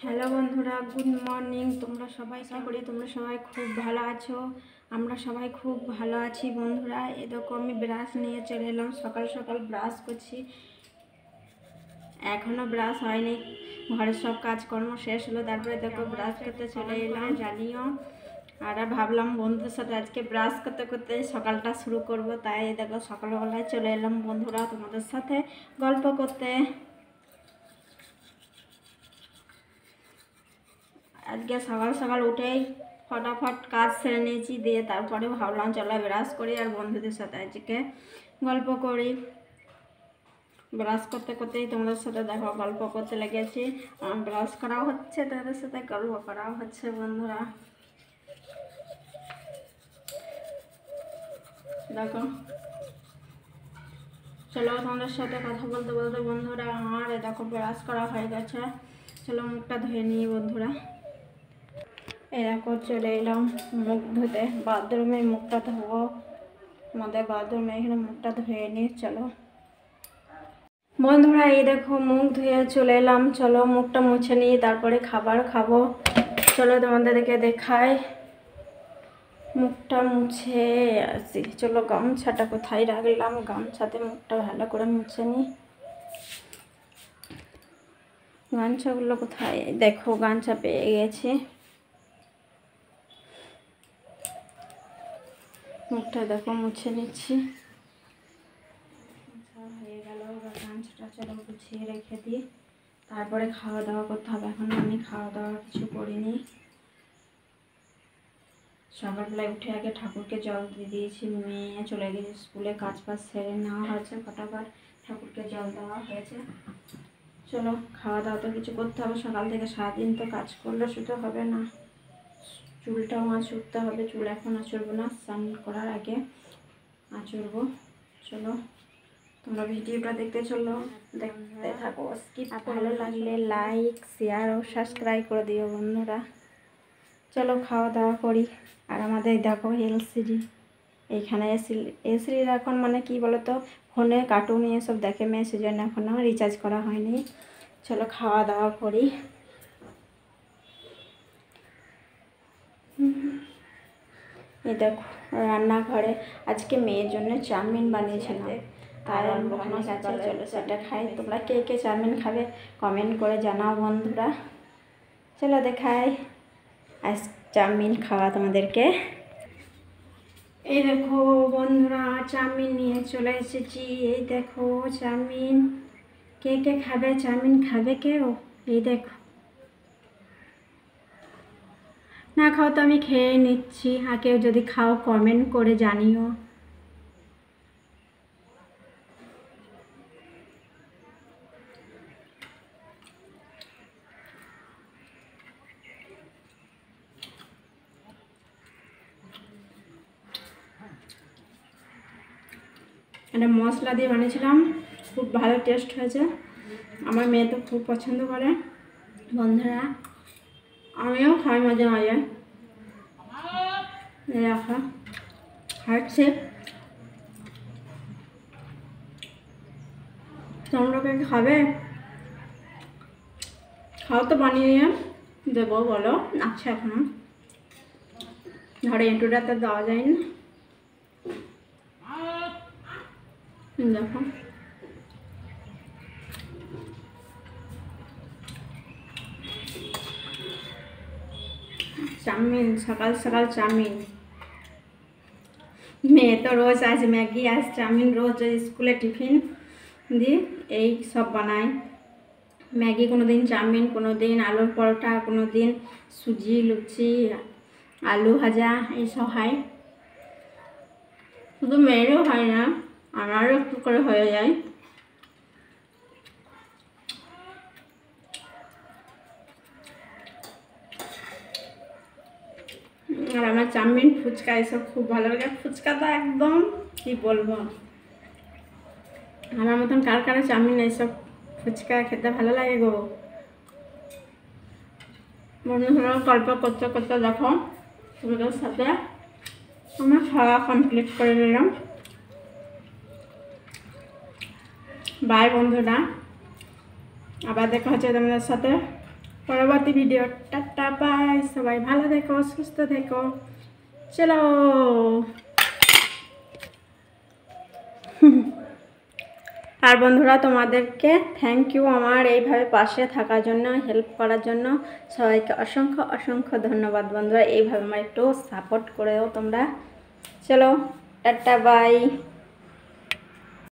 Hello বন্ধুরা, good morning. তোমরা সবাই আশা করি তোমরা সবাই খুব ভালো আছো। আমরা সবাই খুব ভালো আছি বন্ধুরা। এই দেখো আমি ব্রাশ নিয়ে চলে এলাম। সকাল সকাল ব্রাশ করছি, এখনও ব্রাশ হয়নি। ঘরের সব কাজকর্ম শেষ হলো, তারপরে দেখো ব্রাশ করতে চলে এলাম। জানিও আর ভাবলাম বন্ধুদের সাথে আজকে ব্রাশ করতে করতে সকালটা শুরু করব, তাই দেখো সকালবেলায় চলে এলাম বন্ধুরা তোমাদের সাথে গল্প করতে। আজকে সকাল সকাল উঠেই ফটাফট কাজ সেরে নিয়েছি, দিয়ে তারপরে ভাবলাম চলো ব্রাশ করি আর বন্ধুদের সাথে আজকে গল্প করি। ব্রাশ করতে করতেই তোমাদের সাথে দেখো গল্প করতে লেগেছি। ব্রাশ করাও হচ্ছে, তাদের সাথে গল্প করাও হচ্ছে বন্ধুরা। দেখো চলো তোমাদের সাথে কথা বলতে বলতে বন্ধুরা আমার দেখো ব্রাশ করা হয়ে গেছে। চলো মুখটা ধুয়ে নিই বন্ধুরা। এরকম চলে এলাম মুখ ধুতে, বাথরুমে মুখটা ধোবো। আমাদের বাথরুমে এখানে মুখটা ধুয়ে নিই। চলো বন্ধুরা, এই দেখো মুখ ধুয়ে চলে এলাম। চলো মুখটা মুছে নিই, তারপরে খাবার খাবো। চলো তোমাদেরকে দেখাই। মুখটা মুছে আসি। চলো গামছাটা কোথায় রাখলাম, গামছাতে মুখটা ভালো করে মুছে নিই। গামছাগুলো কোথায়, দেখো গামছা পেয়ে গেছি। মুখটা দেখো মুছে নিচ্ছি। হয়ে গেল, গামছাটা চলো গুছিয়ে রেখে দিই, তারপরে খাওয়া দাওয়া করতে হবে। এখন আমি খাওয়া দাওয়া কিছু করিনি। সকালবেলায় উঠে আগে ঠাকুরকে জল দিয়ে দিয়েছি। মেয়ে চলে গেছে স্কুলে, কাজ বাজ সেরে নেওয়া হয়েছে, ফটাফট ঠাকুরকে জল দেওয়া হয়েছে। চলো খাওয়া দাওয়া তো কিছু করতে হবে। সকাল থেকে সারাদিন তো কাজ করলে শুধু হবে না, চুলটাও আঁচড়তে হবে। চুল এখন আঁচড়বো না, স্নান করার আগে আঁচড়বো। চলো তোমরা ভিডিওটা দেখতে চলো, দেখতে থাকো, স্কিপ ভালো লাগলে লাইক শেয়ার ও সাবস্ক্রাইব করে দিও বন্ধুরা। চলো খাওয়া দাওয়া করি। আর আমাদের দেখো এলসিডি, এইখানে এলসিডি এখন মানে কি বলতো, ফোনে কার্টুন এসব দেখে মেয়ে, সেজন্য এখনও রিচার্জ করা হয়নি। চলো খাওয়া দাওয়া করি। এই দেখো রান্নাঘরে আজকে মেয়ের জন্য চাউমিন বানিয়েছিলাম, তাই ওখানে গেছে। চলো সেটা খাই। তোমরা কে কে চাউমিন খাবে কমেন্ট করে জানাও বন্ধুরা। চলো দেখাই আজ চাউমিন খাওয়া তোমাদেরকে। এই দেখো বন্ধুরা চাউমিন নিয়ে চলে এসেছি। এই দেখো চাউমিন, কে কে খাবে চাউমিন, খাবে কেউ? এই দেখো, না খাও তো আমি খেয়ে নিচ্ছি। আর কেউ যদি খাও কমেন্ট করে জানিও। এটা মশলা দিয়ে বানিয়েছিলাম, খুব ভালো টেস্ট হয়েছে। আমার মেয়ে তো খুব পছন্দ করে বন্ধুরা, আমিও খাই মাঝে মাঝে। রাখা খাচ্ছি। তোমরা কে খাবে? খাও তো, বানিয়ে দেবো বলো। আচ্ছা এখনো ধরে এঁটুটা তো দেওয়া যায় না। দেখো চাউমিন, সকাল সকাল চাউমিন। মেয়ে তো রোজ আজ ম্যাগি আজ চাউমিন, রোজ স্কুলে টিফিন দিই এই সব বানাই। ম্যাগি কোনো দিন, চাউমিন কোনো দিন, আলুর পরোটা কোনো দিন, সুজি লুচি, আলু ভাজা এইসব হয়। শুধু মেয়েরও হয় না, আমারও একটু করে হয়ে যায়। আর আমার চাউমিন ফুচকা এসব খুব ভালো লাগে। ফুচকাটা একদম কি বলবো, আমার মতন কার কার চাউমিন এইসব ফুচকা খেতে ভালো লাগে গো। বন্ধুরা গল্প করতে করতে দেখো তোমাদের সাথে আমরা খাওয়া কমপ্লিট করে নিলাম। বাই বন্ধুরা, আবার দেখা হচ্ছে তোমাদের সাথে পরবর্তী ভিডিও। টাটা বাই, সবাই ভালো থেকো, সুস্থ থেকো। চলো। আর বন্ধুরা, তোমাদেরকে থ্যাংক ইউ আমার এইভাবে পাশে থাকার জন্য, হেল্প করার জন্য। সবাইকে অসংখ্য অসংখ্য ধন্যবাদ বন্ধুরা। এইভাবে আমার একটু সাপোর্ট করেও তোমরা। চলো, টাটা বাই।